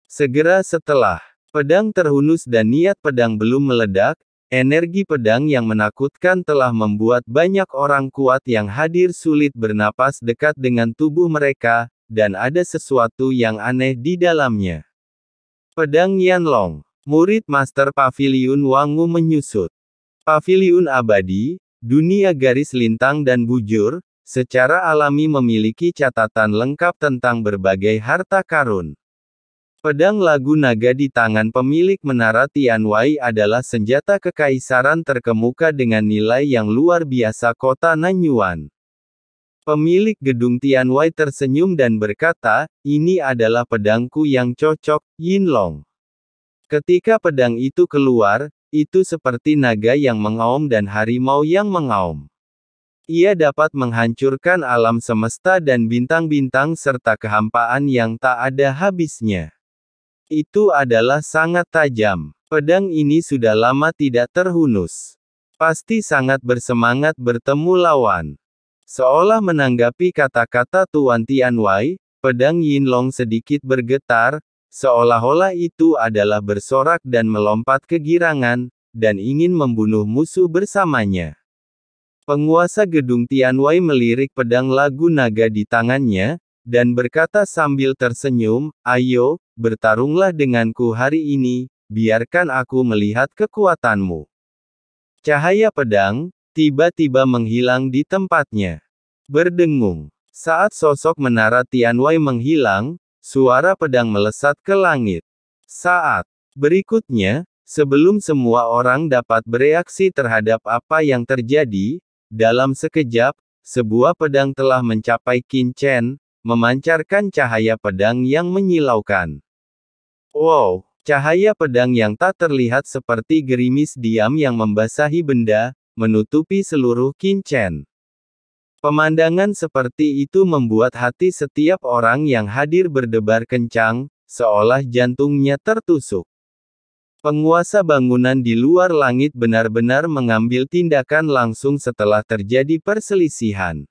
Segera setelah pedang terhunus dan niat pedang belum meledak, energi pedang yang menakutkan telah membuat banyak orang kuat yang hadir sulit bernapas dekat dengan tubuh mereka, dan ada sesuatu yang aneh di dalamnya. Pedang Yanlong. Murid Master Paviliun Wangu menyusut. Paviliun abadi, dunia garis lintang dan bujur, secara alami memiliki catatan lengkap tentang berbagai harta karun. Pedang lagu naga di tangan pemilik menara Tianwei adalah senjata kekaisaran terkemuka dengan nilai yang luar biasa kota Nanyuan. Pemilik gedung Tianwei tersenyum dan berkata, "Ini adalah pedangku yang cocok, Yinlong." Ketika pedang itu keluar, itu seperti naga yang mengaum dan harimau yang mengaum. Ia dapat menghancurkan alam semesta dan bintang-bintang serta kehampaan yang tak ada habisnya. Itu adalah sangat tajam. Pedang ini sudah lama tidak terhunus. Pasti sangat bersemangat bertemu lawan. Seolah menanggapi kata-kata Tuan Tianwei, pedang Yinlong sedikit bergetar, seolah-olah itu adalah bersorak dan melompat kegirangan, dan ingin membunuh musuh bersamanya. Penguasa gedung Tianwei melirik pedang lagu naga di tangannya, dan berkata sambil tersenyum, "Ayo, bertarunglah denganku hari ini, biarkan aku melihat kekuatanmu." Cahaya pedang tiba-tiba menghilang di tempatnya. Berdengung. Saat sosok menara Tianwei menghilang, suara pedang melesat ke langit. Saat berikutnya, sebelum semua orang dapat bereaksi terhadap apa yang terjadi, dalam sekejap, sebuah pedang telah mencapai Qin Chen, memancarkan cahaya pedang yang menyilaukan. Wow, cahaya pedang yang tak terlihat seperti gerimis diam yang membasahi benda, menutupi seluruh Qin Chen. Pemandangan seperti itu membuat hati setiap orang yang hadir berdebar kencang, seolah jantungnya tertusuk. Penguasa bangunan di luar langit benar-benar mengambil tindakan langsung setelah terjadi perselisihan.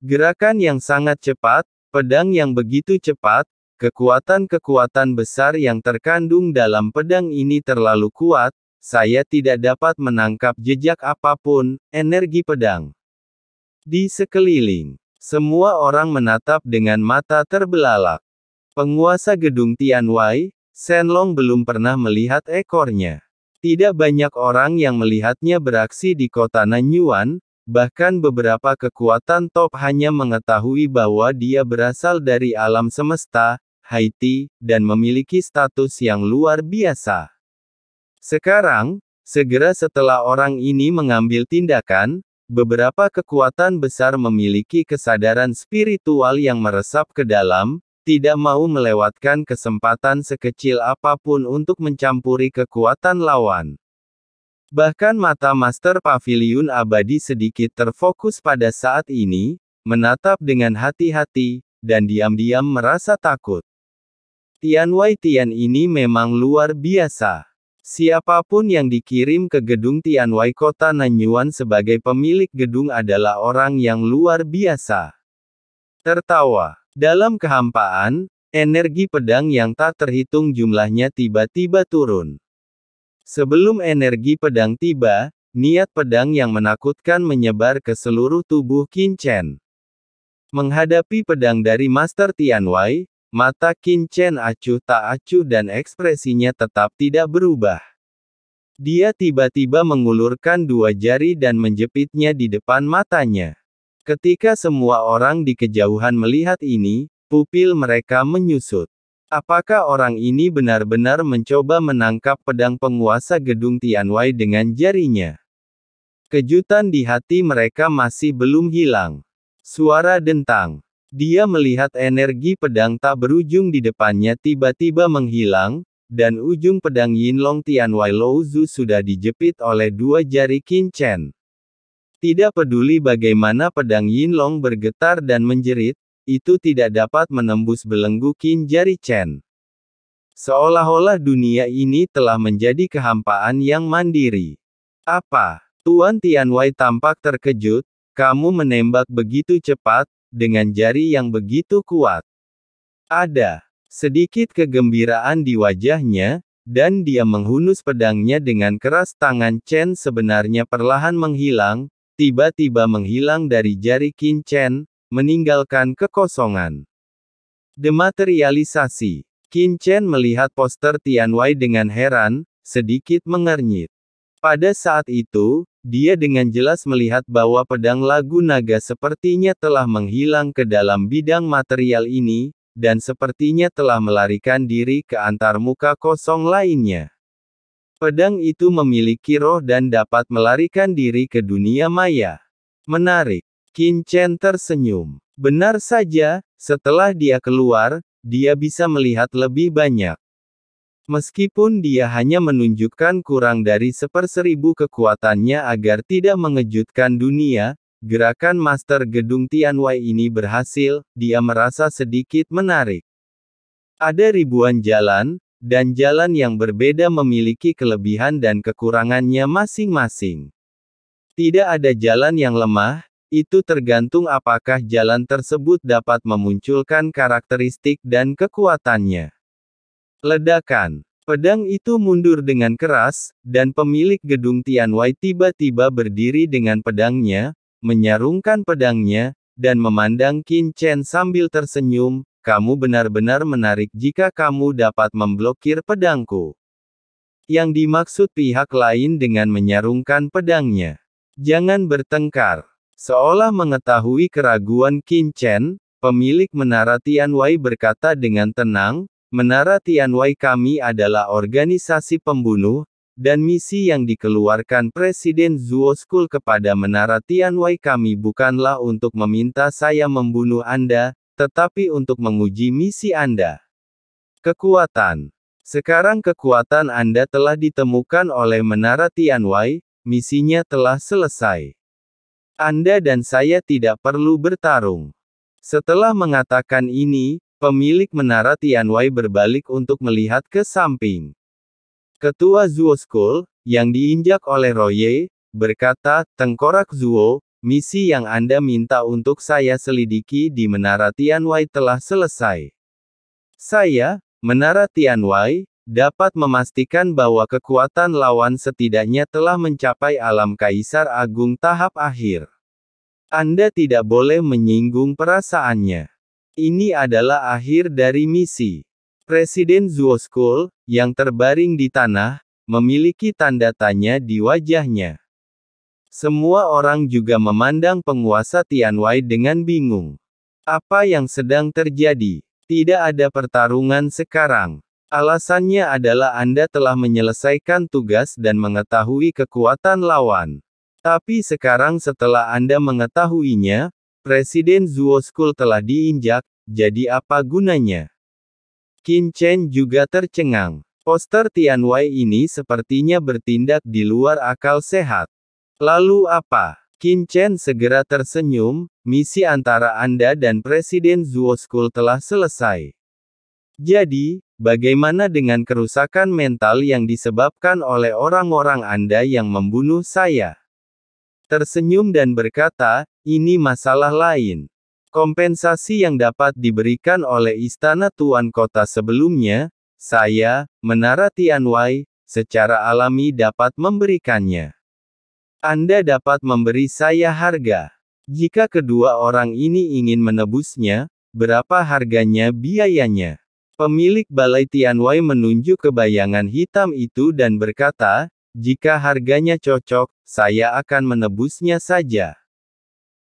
Gerakan yang sangat cepat, pedang yang begitu cepat, kekuatan-kekuatan besar yang terkandung dalam pedang ini terlalu kuat, saya tidak dapat menangkap jejak apapun, energi pedang. Di sekeliling, semua orang menatap dengan mata terbelalak. Penguasa gedung Tianwei, Shenlong belum pernah melihat ekornya. Tidak banyak orang yang melihatnya beraksi di kota Nanyuan. Bahkan beberapa kekuatan top hanya mengetahui bahwa dia berasal dari alam semesta, Haiti, dan memiliki status yang luar biasa. Sekarang, segera setelah orang ini mengambil tindakan, beberapa kekuatan besar memiliki kesadaran spiritual yang meresap ke dalam, tidak mau melewatkan kesempatan sekecil apapun untuk mencampuri kekuatan lawan. Bahkan mata Master Paviliun Abadi sedikit terfokus pada saat ini, menatap dengan hati-hati, dan diam-diam merasa takut. Tianwei Tian ini memang luar biasa. Siapapun yang dikirim ke gedung Tianwei kota Nanyuan sebagai pemilik gedung adalah orang yang luar biasa. Tertawa. Dalam kehampaan, energi pedang yang tak terhitung jumlahnya tiba-tiba turun. Sebelum energi pedang tiba, niat pedang yang menakutkan menyebar ke seluruh tubuh Qin Chen. Menghadapi pedang dari Master Tianwei, mata Qin Chen acuh tak acuh dan ekspresinya tetap tidak berubah. Dia tiba-tiba mengulurkan dua jari dan menjepitnya di depan matanya. Ketika semua orang di kejauhan melihat ini, pupil mereka menyusut. Apakah orang ini benar-benar mencoba menangkap pedang penguasa gedung Tianwei dengan jarinya? Kejutan di hati mereka masih belum hilang. Suara dentang. Dia melihat energi pedang tak berujung di depannya tiba-tiba menghilang, dan ujung pedang Yinlong Tianwei Louzu sudah dijepit oleh dua jari Qin Chen. Tidak peduli bagaimana pedang Yinlong bergetar dan menjerit, itu tidak dapat menembus belenggu Qin jari Chen. Seolah-olah dunia ini telah menjadi kehampaan yang mandiri. Apa? Tuan Tianwei tampak terkejut, kamu menembak begitu cepat, dengan jari yang begitu kuat. Ada Sedikit kegembiraan di wajahnya, dan dia menghunus pedangnya dengan keras. Tangan Chen sebenarnya perlahan menghilang, tiba-tiba menghilang dari jari Qin Chen, meninggalkan kekosongan. Dematerialisasi. Qin Chen melihat poster Tianwei dengan heran, sedikit mengernyit. Pada saat itu, dia dengan jelas melihat bahwa pedang lagu naga sepertinya telah menghilang ke dalam bidang material ini, dan sepertinya telah melarikan diri ke antarmuka kosong lainnya. Pedang itu memiliki roh dan dapat melarikan diri ke dunia maya. Menarik. Qin Chen tersenyum. Benar saja, setelah dia keluar, dia bisa melihat lebih banyak. Meskipun dia hanya menunjukkan kurang dari 1/1000 kekuatannya agar tidak mengejutkan dunia, gerakan Master Gedung Tianwei ini berhasil. Dia merasa sedikit menarik. Ada ribuan jalan, dan jalan yang berbeda memiliki kelebihan dan kekurangannya masing-masing. Tidak ada jalan yang lemah, itu tergantung apakah jalan tersebut dapat memunculkan karakteristik dan kekuatannya. Ledakan. Pedang itu mundur dengan keras, dan pemilik gedung Tianwei tiba-tiba berdiri dengan pedangnya, menyarungkan pedangnya, dan memandang Qin Chen sambil tersenyum. Kamu benar-benar menarik jika kamu dapat memblokir pedangku. Yang dimaksud pihak lain dengan menyarungkan pedangnya. Jangan bertengkar. Seolah mengetahui keraguan Qin Chen, pemilik Menara Tianwei berkata dengan tenang, Menara Tianwei kami adalah organisasi pembunuh, dan misi yang dikeluarkan Presiden Zuo School kepada Menara Tianwei kami bukanlah untuk meminta saya membunuh Anda, tetapi untuk menguji misi Anda. Kekuatan. Sekarang kekuatan Anda telah ditemukan oleh Menara Tianwei, misinya telah selesai. Anda dan saya tidak perlu bertarung. Setelah mengatakan ini, pemilik Menara Tianwei berbalik untuk melihat ke samping. Ketua Zuo School, yang diinjak oleh Roye, berkata, Tengkorak Zuo, misi yang Anda minta untuk saya selidiki di Menara Tianwei telah selesai. Saya, Menara Tianwei, dapat memastikan bahwa kekuatan lawan setidaknya telah mencapai alam Kaisar Agung tahap akhir. Anda tidak boleh menyinggung perasaannya. Ini adalah akhir dari misi. Presiden Zuo School, yang terbaring di tanah, memiliki tanda tanya di wajahnya. Semua orang juga memandang penguasa Tianwei dengan bingung. Apa yang sedang terjadi? Tidak ada pertarungan sekarang. Alasannya adalah Anda telah menyelesaikan tugas dan mengetahui kekuatan lawan. Tapi sekarang setelah Anda mengetahuinya, Presiden Zuo School telah diinjak, jadi apa gunanya? Qin Chen juga tercengang. Poster Tianwei ini sepertinya bertindak di luar akal sehat. Lalu apa? Qin Chen segera tersenyum, misi antara Anda dan Presiden Zuo School telah selesai. Jadi, bagaimana dengan kerusakan mental yang disebabkan oleh orang-orang Anda yang membunuh saya? Tersenyum dan berkata, ini masalah lain. Kompensasi yang dapat diberikan oleh Istana Tuan Kota sebelumnya, saya, Menara Tianwei, secara alami dapat memberikannya. Anda dapat memberi saya harga. Jika kedua orang ini ingin menebusnya, berapa harganya biayanya? Pemilik Balai Tianwei menunjuk ke bayangan hitam itu dan berkata, jika harganya cocok, saya akan menebusnya saja.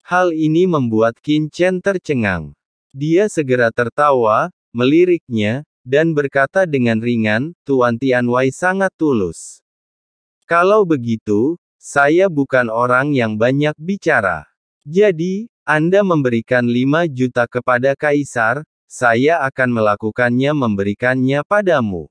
Hal ini membuat Qin Chen tercengang. Dia segera tertawa, meliriknya, dan berkata dengan ringan, Tuan Tianwei sangat tulus. Kalau begitu, saya bukan orang yang banyak bicara. Jadi, Anda memberikan 5 juta kepada Kaisar, saya akan melakukannya memberikannya padamu.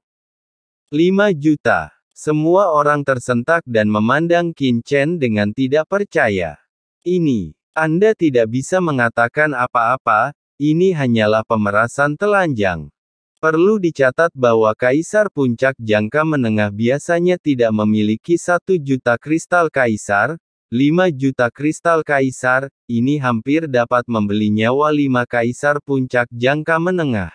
5 juta. Semua orang tersentak dan memandang Qin Chen dengan tidak percaya. Ini, Anda tidak bisa mengatakan apa-apa, ini hanyalah pemerasan telanjang. Perlu dicatat bahwa Kaisar Puncak Jangka Menengah biasanya tidak memiliki 1 juta kristal Kaisar, 5 juta kristal Kaisar, ini hampir dapat membeli nyawa 5 Kaisar Puncak Jangka Menengah.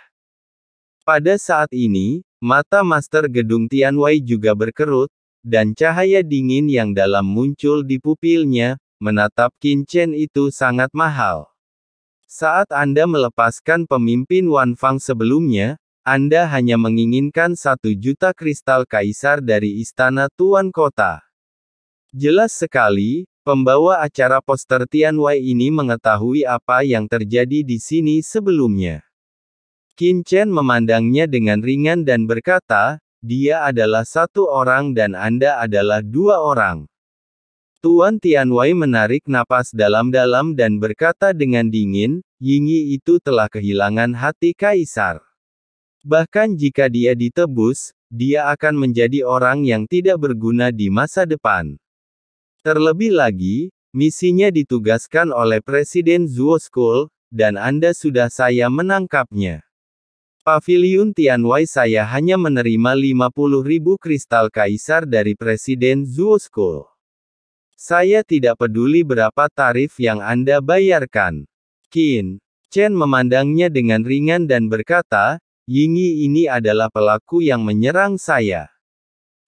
Pada saat ini, mata Master Gedung Tianwei juga berkerut, dan cahaya dingin yang dalam muncul di pupilnya, menatap Qin Chen itu sangat mahal. Saat Anda melepaskan pemimpin Wanfang sebelumnya, Anda hanya menginginkan 1 juta kristal kaisar dari istana Tuan Kota. Jelas sekali, pembawa acara poster Tianwei ini mengetahui apa yang terjadi di sini sebelumnya. Qin Chen memandangnya dengan ringan dan berkata, dia adalah 1 orang dan Anda adalah 2 orang. Tuan Tianwei menarik napas dalam-dalam dan berkata dengan dingin, Yingyi itu telah kehilangan hati kaisar. Bahkan jika dia ditebus, dia akan menjadi orang yang tidak berguna di masa depan. Terlebih lagi, misinya ditugaskan oleh Presiden Zuo School, dan Anda sudah saya menangkapnya. Paviliun Tianwei saya hanya menerima 50.000 kristal kaisar dari Presiden Zuo School. Saya tidak peduli berapa tarif yang Anda bayarkan. Qin Chen memandangnya dengan ringan dan berkata, Yingyi ini adalah pelaku yang menyerang saya.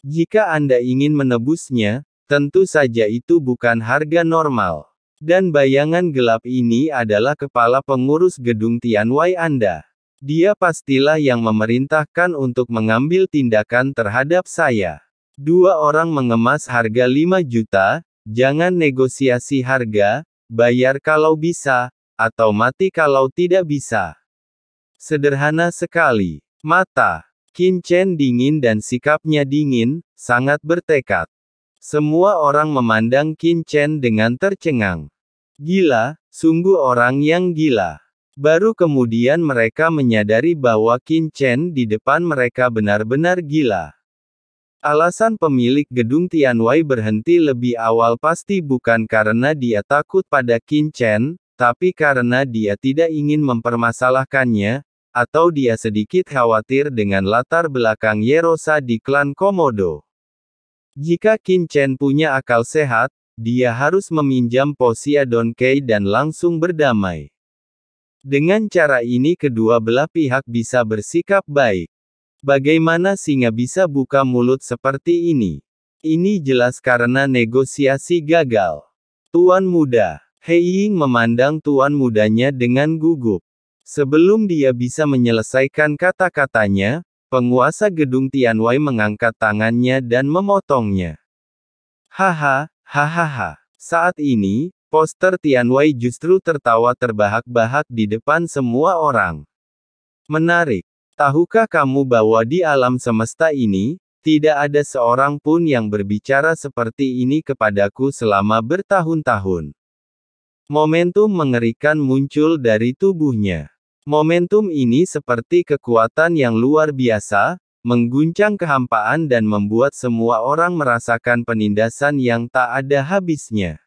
Jika Anda ingin menebusnya, tentu saja itu bukan harga normal. Dan bayangan gelap ini adalah kepala pengurus gedung Tianwei Anda. Dia pastilah yang memerintahkan untuk mengambil tindakan terhadap saya. 2 orang mengemas harga 5 juta, jangan negosiasi harga, bayar kalau bisa, atau mati kalau tidak bisa. Sederhana sekali. Mata Qin Chen dingin dan sikapnya dingin, sangat bertekad. Semua orang memandang Qin Chen dengan tercengang. Gila, sungguh orang yang gila. Baru kemudian mereka menyadari bahwa Qin Chen di depan mereka benar-benar gila. Alasan pemilik gedung Tianwei berhenti lebih awal pasti bukan karena dia takut pada Qin Chen, tapi karena dia tidak ingin mempermasalahkannya, atau dia sedikit khawatir dengan latar belakang Yerosa di klan Komodo. Jika Qin Chen punya akal sehat, dia harus meminjam Poseidon Key dan langsung berdamai. Dengan cara ini kedua belah pihak bisa bersikap baik. Bagaimana singa bisa buka mulut seperti ini? Ini jelas karena negosiasi gagal. Tuan muda, He Ying memandang tuan mudanya dengan gugup. Sebelum dia bisa menyelesaikan kata-katanya, penguasa gedung Tianwei mengangkat tangannya dan memotongnya. Haha, hahaha. Saat ini, poster Tianwei justru tertawa terbahak-bahak di depan semua orang. Menarik. Tahukah kamu bahwa di alam semesta ini, tidak ada seorang pun yang berbicara seperti ini kepadaku selama bertahun-tahun. Momentum mengerikan muncul dari tubuhnya. Momentum ini seperti kekuatan yang luar biasa, mengguncang kehampaan dan membuat semua orang merasakan penindasan yang tak ada habisnya.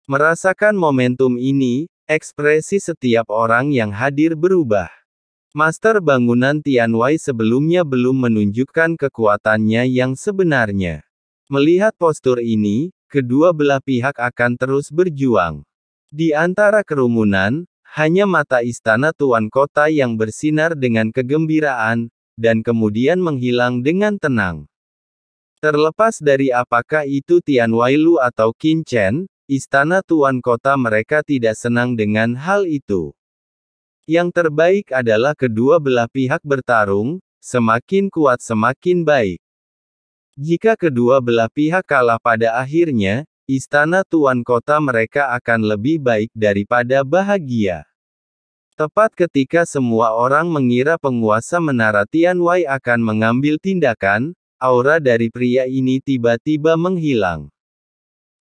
Merasakan momentum ini, ekspresi setiap orang yang hadir berubah. Master bangunan Tianwei sebelumnya belum menunjukkan kekuatannya yang sebenarnya. Melihat postur ini, kedua belah pihak akan terus berjuang. Di antara kerumunan, hanya mata istana Tuan Kota yang bersinar dengan kegembiraan, dan kemudian menghilang dengan tenang. Terlepas dari apakah itu Tianwei Lu atau Qin Chen, istana Tuan Kota mereka tidak senang dengan hal itu. Yang terbaik adalah kedua belah pihak bertarung, semakin kuat semakin baik. Jika kedua belah pihak kalah pada akhirnya, istana Tuan Kota mereka akan lebih baik daripada bahagia. Tepat ketika semua orang mengira penguasa menara Tianwei akan mengambil tindakan, aura dari pria ini tiba-tiba menghilang.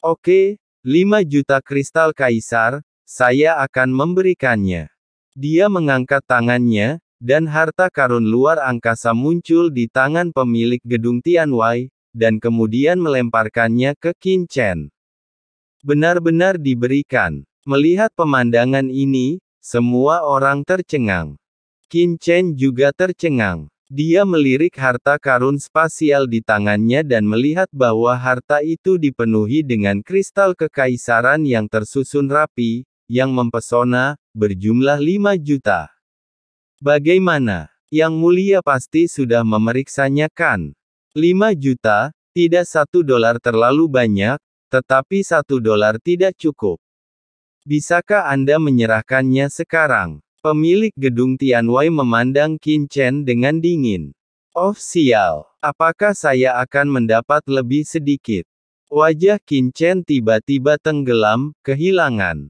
Oke. 5 juta kristal kaisar, saya akan memberikannya. Dia mengangkat tangannya, dan harta karun luar angkasa muncul di tangan pemilik gedung Tianwei, dan kemudian melemparkannya ke Qin Chen. Benar-benar diberikan. Melihat pemandangan ini, semua orang tercengang. Qin Chen juga tercengang. Dia melirik harta karun spasial di tangannya dan melihat bahwa harta itu dipenuhi dengan kristal kekaisaran yang tersusun rapi, yang mempesona, berjumlah 5 juta. Bagaimana? Yang mulia pasti sudah memeriksanya kan? 5 juta, tidak $1 terlalu banyak, tetapi $1 tidak cukup. Bisakah Anda menyerahkannya sekarang? Pemilik gedung Tianwei memandang Qin Chen dengan dingin. Oh sial, apakah saya akan mendapat lebih sedikit? Wajah Qin Chen tiba-tiba tenggelam, kehilangan